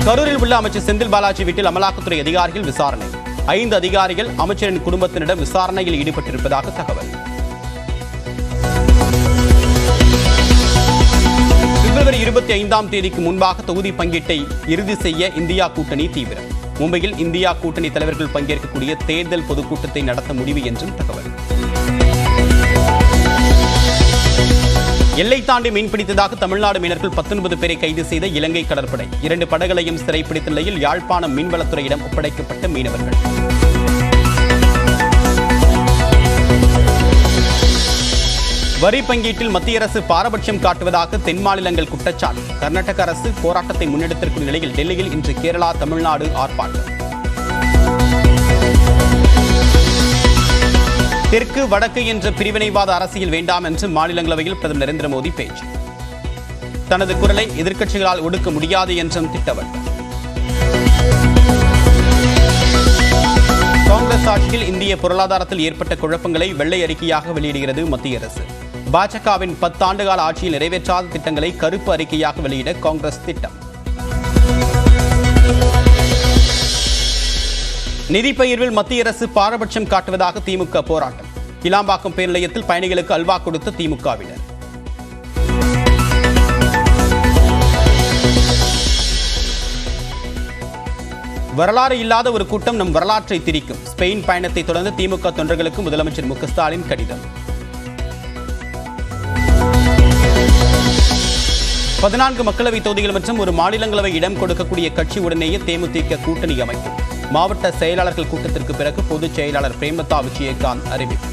கரூரில் உள்ள அமைச்சர் செந்தில் பாலாஜி வீட்டில் அமலாக்கத்துறை அதிகாரிகள் விசாரணை. 5 அதிகாரிகள் அமைச்சரின் குடும்பத்தினரிடம் விசாரணையில் ஈடுபட்டிருப்பதாக தகவல். பிப்ரவரி 25ஆம் தேதிக்கு முன்பாக தொகுதி பங்கீட்டை இறுதி செய்ய இந்தியா கூட்டணி தீவிரம். மும்பையில் இந்தியா கூட்டணி தலைவர்கள் பங்கேற்கக்கூடிய தேர்தல் பொதுக்கூட்டத்தை நடத்த முடிவு என்றும் தகவல். எல்லை தாண்டி மீன்பிடித்ததாக தமிழ்நாடு மீனவர்கள் 19 பேரை கைது செய்த இலங்கை கடற்படை. 2 படகுகளையும் சிறைப்பிடித்த நிலையில் யாழ்ப்பாணம் மீன்வளத்துறையிடம் ஒப்படைக்கப்பட்ட மீனவர்கள். வரி பங்கீட்டில் மத்திய அரசு பாரபட்சம் காட்டுவதாக தென் மாநிலங்கள் குற்றச்சாட்டு. கர்நாடக அரசு போராட்டத்தை முன்னெடுத்திருக்கும் நிலையில் டெல்லியில் இன்று கேரளா, தமிழ்நாடு ஆர்ப்பாட்டம். தெற்கு வடக்கு என்ற பிரிவினைவாத அரசியல் வேண்டாம் என்று மாநிலங்களவையில் பிரதமர் நரேந்திர மோடி பேச்சு. தனது குரலை எதிர்க்கட்சிகளால் ஒடுக்க முடியாது என்றும் திட்டவட்டம். காங்கிரஸ் ஆட்சியில் இந்திய பொருளாதாரத்தில் ஏற்பட்ட குழப்பங்களை வெள்ளை அறிக்கையாக வெளியிடுகிறது மத்திய அரசு. பாஜகவின் 10 ஆண்டுகால ஆட்சியில் நிறைவேற்றாத திட்டங்களை கருப்பு அறிக்கையாக வெளியிட காங்கிரஸ் திட்டம். நிதி பகிர்வில் மத்திய அரசு பாரபட்சம் காட்டுவதாக திமுக போராட்டம். கிளாம்பாக்கம் பேருந்து நிலையத்தில் பயணிகளுக்கு அல்வா கொடுத்த திமுகவினர். வரலாறு இல்லாத ஒரு கூட்டம் நம் வரலாற்றை திரிக்கும். ஸ்பெயின் பயணத்தை தொடர்ந்து திமுக தொண்டர்களுக்கு முதலமைச்சர் மு.க. ஸ்டாலின் கடிதம். 14 மக்களவை தொகுதிகள் மற்றும் ஒரு மாநிலங்களவை இடம் கொடுக்கக்கூடிய கட்சி உடனேயே தேமுதிக கூட்டணி அமைக்கும். மாவட்ட செயலாளர்கள் கூட்டத்திற்கு பிறகு பொதுச் செயலாளர் பிரேமலதா விஜயகாந்த் அறிவிப்பு.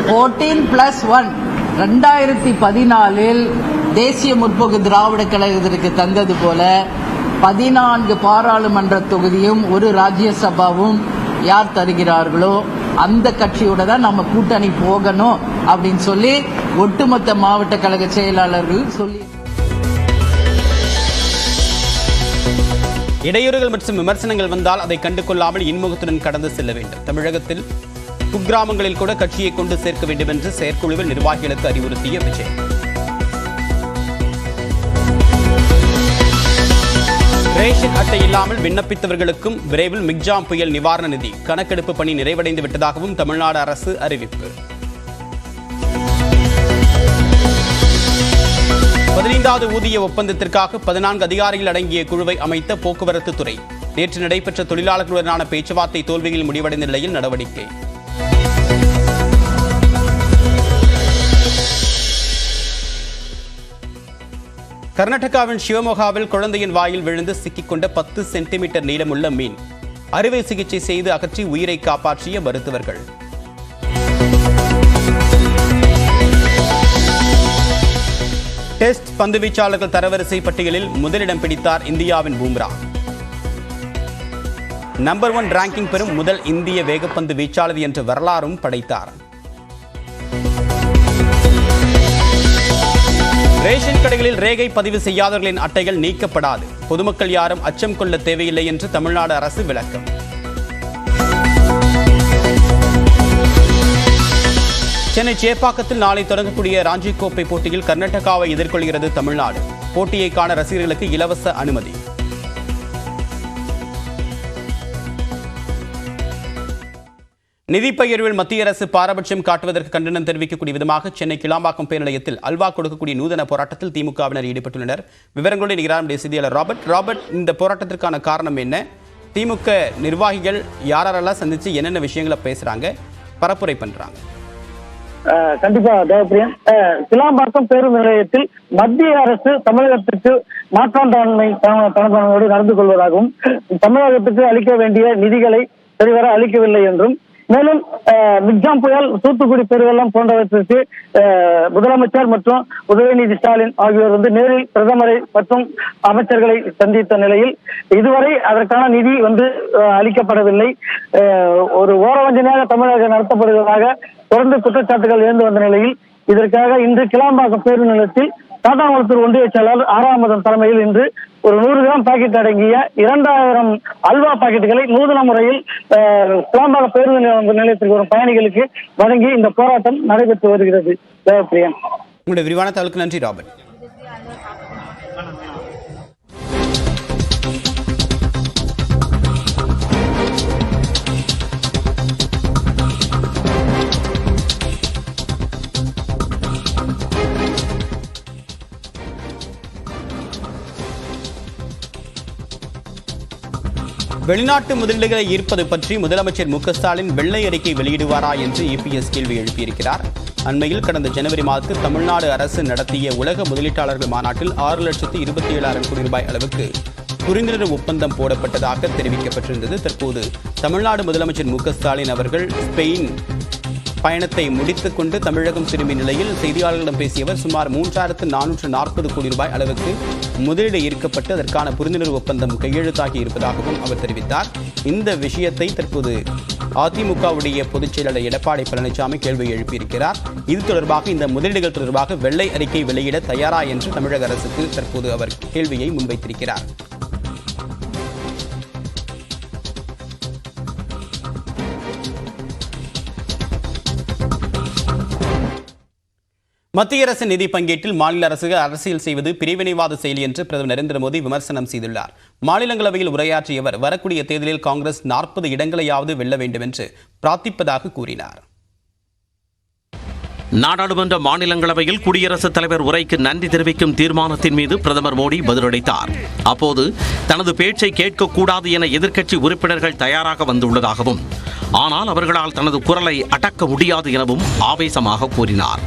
14+1 2014 தேசிய முற்போக்கு திராவிட கழகத்திற்கு தந்தது போல 14 பாராளுமன்ற தொகுதியும் ஒரு ராஜ்யசபாவும் யார் தருகிறார்களோ அந்த கட்சியோட தான் நம்ம கூட்டணி போகணும் அப்படின்னு சொல்லி ஒட்டுமொத்த மாவட்ட கழக செயலாளர்கள் சொல்லி. இடையூறுகள் மற்றும் விமர்சனங்கள் வந்தால் அதை கண்டுகொள்ளாமல் இன்முகத்துடன் கடந்து செல்ல வேண்டும். தமிழகத்தில் குக்கிராமங்களில் கூட கட்சியை கொண்டு சேர்க்க வேண்டும் என்று செயற்குழுவில் நிர்வாகிகளுக்கு அறிவுறுத்திய விஜய். ரேஷன் அட்டை இல்லாமல் விண்ணப்பித்தவர்களுக்கும் விரைவில் மிக்ஜாம் புயல் நிவாரண நிதி கணக்கெடுப்பு பணி நிறைவடைந்து விட்டதாகவும் தமிழ்நாடு அரசு அறிவிப்பு. 15வது ஊதிய ஒப்பந்தத்திற்காக 14 அதிகாரிகள் அடங்கிய குழுவை அமைத்த போக்குவரத்து துறை. நேற்று நடைபெற்ற தொழிலாளர்களுடனான பேச்சுவார்த்தை தோல்வியில் முடிவடைந்த நிலையில் நடவடிக்கை. கர்நாடகாவின் ஷிவமோகாவில் குழந்தையின் வாயில் விழுந்து சிக்கிக்கொண்ட 10 சென்டிமீட்டர் நீளமுள்ள மீன். அறுவை சிகிச்சை செய்து அகற்றி உயிரை காப்பாற்றிய மருத்துவர்கள். டெஸ்ட் பந்துவீச்சாளர்கள் தரவரிசை பட்டியலில் முதலிடம் பிடித்தார் இந்தியாவின் பும்ரா. நம்பர் 1 ரேங்கிங் பெறும் முதல் இந்திய வேகப்பந்து வீச்சாளர் என்ற வரலாறும் படைத்தார். ரேஷன் கடைகளில் ரேகை பதிவு செய்யாதவர்களின் அட்டைகள் நீக்கப்படாது. பொதுமக்கள் யாரும் அச்சம் கொள்ள தேவையில்லை என்று தமிழ்நாடு அரசு விளக்கம். சென்னை சேப்பாக்கத்தில் நாளை தொடங்கக்கூடிய ராஞ்சி கோப்பை போட்டியில் கர்நாடகாவை எதிர்கொள்கிறது தமிழ்நாடு. போட்டியை காண ரசிகர்களுக்கு இலவச அனுமதி. நிதி பகிர்வில் மத்திய அரசு பாரபட்சம் காட்டுவதற்கு கண்டனம் தெரிவிக்கக்கூடிய விதமாக சென்னை கிளாம்பாக்கம் பேருந்து நிலையத்தில் அல்வா கொடுக்கக்கூடிய நூதன போராட்டத்தில் திமுகவினர் ஈடுபட்டுள்ளனர். விவரங்களுடன் நிகரான செய்தியாளர் ராபர்ட், இந்த போராட்டத்திற்கான காரணம் என்ன? திமுக நிர்வாகிகள் யாரெல்லாம் சந்திச்சு என்னென்ன விஷயங்களை பேசுறாங்க, பரப்புரை பண்றாங்க? கண்டிப்பா தேவப்பிரியன், கிளாம்பாக்கம் பேருந்து நிலையத்தில் மத்திய அரசு தமிழகத்துக்கு மாற்றாந்தாண்மை தனப்பான்மையோடு நடந்து கொள்வதாகவும் தமிழகத்துக்கு அளிக்க வேண்டிய நிதிகளை சரிவர அளிக்கவில்லை என்றும், மேலும் மிக்ஜாம் புயல், தூத்துக்குடி பெருவெள்ளம் போன்றவற்றிற்கு முதலமைச்சர் மற்றும் உதயநிதி ஸ்டாலின் ஆகியோர் நேரில் பிரதமரை மற்றும் அமைச்சர்களை சந்தித்த நிலையில் இதுவரை அதற்கான நிதி அளிக்கப்படவில்லை. ஒரு ஓரவஞ்சனையாக தமிழகம் நடத்தப்படுவதாக தொடர்ந்து குற்றச்சாட்டுகள் எழுந்து வந்த நிலையில் இதற்காக இன்று கிளாம்பாக்கம் பேருந்து நிலையத்தில் தாத்தாங்குளத்தூர் ஒன்றிய செயலாளர் ஆறாமதன் தலைமையில் இன்று ஒரு 100 கிராம் பாக்கெட் அடங்கிய 2000 அல்வா பாக்கெட்டுகளை நூதன முறையில் கிளாம்பாக்கம் பேருந்து நிலையத்திற்கு வரும் பயணிகளுக்கு வழங்கி இந்த போராட்டம் நடைபெற்று வருகிறது. தேவப்பிரியன், உங்களுடைய விரிவான தகவலுக்கு நன்றி ராபர்ட். வெளிநாட்டு முதலீடுகளை ஈர்ப்பது பற்றி முதலமைச்சர் மு க ஸ்டாலின் வெள்ளை அறிக்கை வெளியிடுவாரா என்று இபிஎஸ் கேள்வி எழுப்பியிருக்கிறார். அண்மையில் கடந்த ஜனவரி மாதத்தில் தமிழ்நாடு அரசு நடத்திய உலக முதலீட்டாளர்கள் மாநாட்டில் 6,27,000 கோடி ரூபாய் அளவுக்கு புரிந்துணர்வு ஒப்பந்தம் போடப்பட்டதாக தெரிவிக்கப்பட்டிருந்தது. தற்போது தமிழ்நாடு முதலமைச்சர் மு க ஸ்டாலின் அவர்கள் ஸ்பெயின் பயணத்தை முடித்துக் கொண்டு தமிழகம் திரும்பிய நிலையில் செய்தியாளர்களிடம் பேசியவர் சுமார் 3,440 கோடி ரூபாய் அளவுக்கு முதலீடு ஈர்க்கப்பட்டு அதற்கான புரிந்துணர்வு ஒப்பந்தம் கையெழுத்தாகி இருப்பதாகவும் அவர் தெரிவித்தார். இந்த விஷயத்தை தற்போது அதிமுகவுடைய பொதுச் செயலாளர் எடப்பாடி பழனிசாமி கேள்வி எழுப்பியிருக்கிறார். இது தொடர்பாக இந்த முதலீடுகள் தொடர்பாக வெள்ளை அறிக்கை வெளியிட தயாரா என்று தமிழக அரசுக்கு தற்போது அவர் கேள்வியை முன்வைத்திருக்கிறார். மத்திய அரசு நிதி பங்கீட்டில் மாநில அரசுகள் அரசியல் செய்வது பிரிவினைவாத செயல் என்று பிரதமர் நரேந்திர மோடி விமர்சனம் செய்துள்ளார். மாநிலங்களவையில் உரையாற்றிய அவர் வரக்கூடிய தேர்தலில் காங்கிரஸ் 40 இடங்களையாவது வெல்ல வேண்டும் என்று பிரார்த்திப்பதாக கூறினார். நாடாளுமன்ற மாநிலங்களவையில் குடியரசுத் தலைவர் உரைக்கு நன்றி தெரிவிக்கும் தீர்மானத்தின் மீது பிரதமர் மோடி பதிலளித்தார். அப்போது தனது பேச்சை கேட்கக்கூடாது என எதிர்க்கட்சி உறுப்பினர்கள் தயாராக வந்துள்ளதாகவும், ஆனால் அவர்களால் தனது குரலை அடக்க முடியாது எனவும் ஆவேசமாக கூறினார்.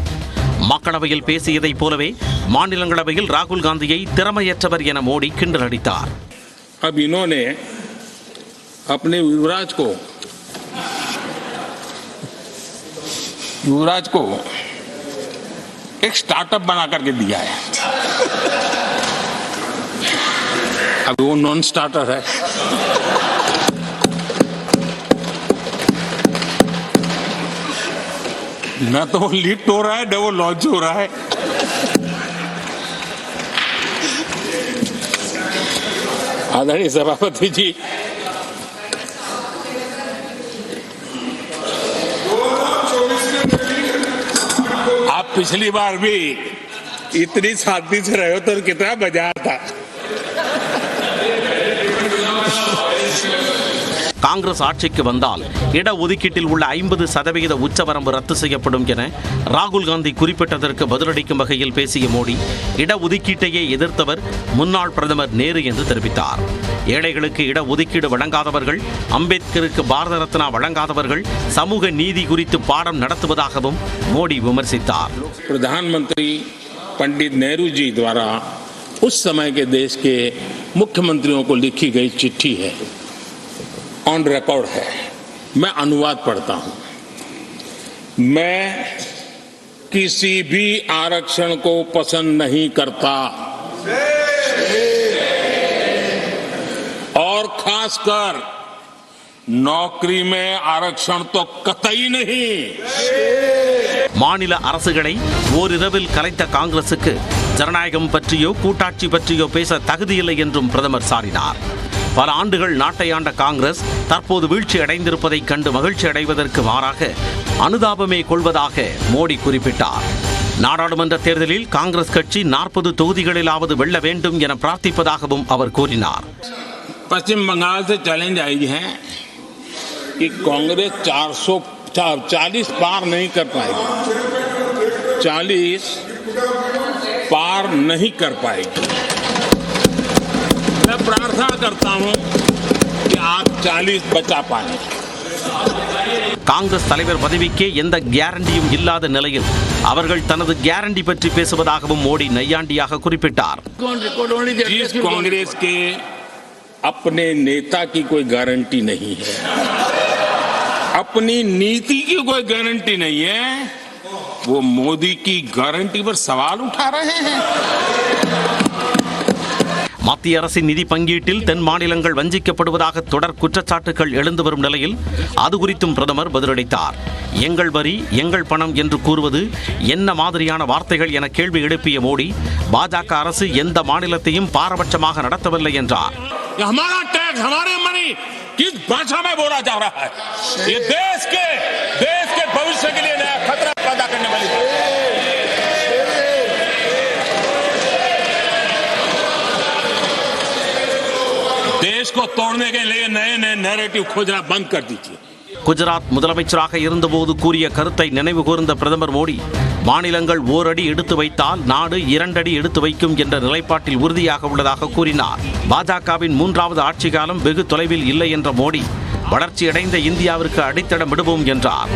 மக்களவையில் பேசியதைப் போலவே மாநிலங்களவையில் ராகுல் காந்தியை திறமையற்றவர் என மோடி கிண்டல் அடித்தார். अब इन्होंने अपने युवराज को एक स्टार्टअप बना करके दिया है. अब वो नॉन स्टार्टर है. न तो वो लिफ्ट हो रहा है, न वो लॉन्च हो रहा है. आदरणीय सभापति जी, आप पिछली बार भी इतनी शांति से रहे हो तो कितना मजा आता. காங்கிரஸ் ஆட்சிக்கு வந்தால் இடஒதுக்கீட்டில் உள்ள 50% உச்சவரம்பு ரத்து செய்யப்படும் என ராகுல் காந்தி குறிப்பிட்டதற்கு பதிலளிக்கும் வகையில் பேசிய மோடி, இடஒதுக்கீட்டையே எதிர்த்தவர் முன்னாள் பிரதமர் நேரு என்று தெரிவித்தார். ஏழைகளுக்கு இடஒதுக்கீடு வழங்காதவர்கள், அம்பேத்கருக்கு பாரத ரத்னா வழங்காதவர்கள் சமூக நீதி குறித்து பாடம் நடத்துவதாகவும் மோடி விமர்சித்தார். प्रधानमंत्री पंडित नेहरू जी द्वारा उस समय के देश के मुख्यमंत्रियों को लिखी गई चिट्ठी है, ऑन रिकॉर्ड है. मैं अनुवाद पढ़ता हूं. मैं किसी भी आरक्षण को पसंद नहीं करता और खासकर नौकरी में आरक्षण तो कतई नहीं. மாநில அரசுகளை ஓரிரவில் கலைத்த காங்கிரசுக்கு ஜனநாயகம் பற்றியோ கூட்டாட்சி பற்றியோ பேச தகுதியில்லை என்றும் பிரதமர் சாடினார். பல ஆண்டுகள் நாட்டை ஆண்ட காங்கிரஸ் தற்போது வீழ்ச்சி அடைந்திருப்பதைக் கண்டு மகிழ்ச்சி அடைவதற்கு மாறாக அனுதாபமே கொள்வதாக மோடி குறிப்பிட்டார். நாடாளுமன்ற தேர்தலில் காங்கிரஸ் கட்சி 40 தொகுதிகளிலாவது வெல்ல வேண்டும் என பிரார்த்திப்பதாகவும் அவர் கூறினார். पश्चिम बंगाल से चैलेंज आई है कि कांग्रेस 440 पार नहीं कर पाएगी, 40 पार नहीं कर पाएगी. मैं प्रार्थना करता हूं कि आप 40 बचा पाए. காங்கிரஸ் தலைவர் பதவிக்கே எந்த கேரண்டியும் இல்லாத நிலையில் அவர்கள் தனது கேரண்டி பற்றி பேசுவதாகவும் மோடி நையாண்டியாக குறிப்பிட்டார். जिस कांग्रेस के अपने नेता की कोई गारंटी नहीं है, अपनी नीति की कोई गारंटी नहीं है, वो मोदी की गारंटी पर सवाल उठा रहे हैं. மத்திய அரசின் நிதி பங்கீட்டில் தென் மாநிலங்கள் வஞ்சிக்கப்படுவதாக தொடர் குற்றச்சாட்டுகள் எழுந்து வரும் நிலையில் அது குறித்தும் பிரதமர் பதிலளித்தார். எங்கள் வரி எங்கள் பணம் என்று கூறுவது என்ன மாதிரியான வார்த்தைகள் என கேள்வி எழுப்பிய மோடி, பாஜக அரசு எந்த மாநிலத்தையும் பாரபட்சமாக நடத்தவில்லை என்றார். किस भाषा में बोला जा रहा है? ये देश के भविष्य के लिए नया खतरा पैदा करने वाली है. देश को तोड़ने के लिए नए नैरेटिव खोजना बंद कर दीजिए. குஜராத் முதலமைச்சராக இருந்தபோது கூறிய கருத்தை நினைவு கூர்ந்த பிரதமர் மோடி, மாநிலங்கள் ஓரடி எடுத்து வைத்தால் நாடு 2 அடி எடுத்து வைக்கும் என்ற நிலைப்பாட்டில் உறுதியாக உள்ளதாக கூறினார். பாஜகவின் 3வது ஆட்சி காலம் வெகு தொலைவில் இல்லை என்ற மோடி, வளர்ச்சியடைந்த இந்தியாவிற்கு அடித்தளம் விடுவோம் என்றார்.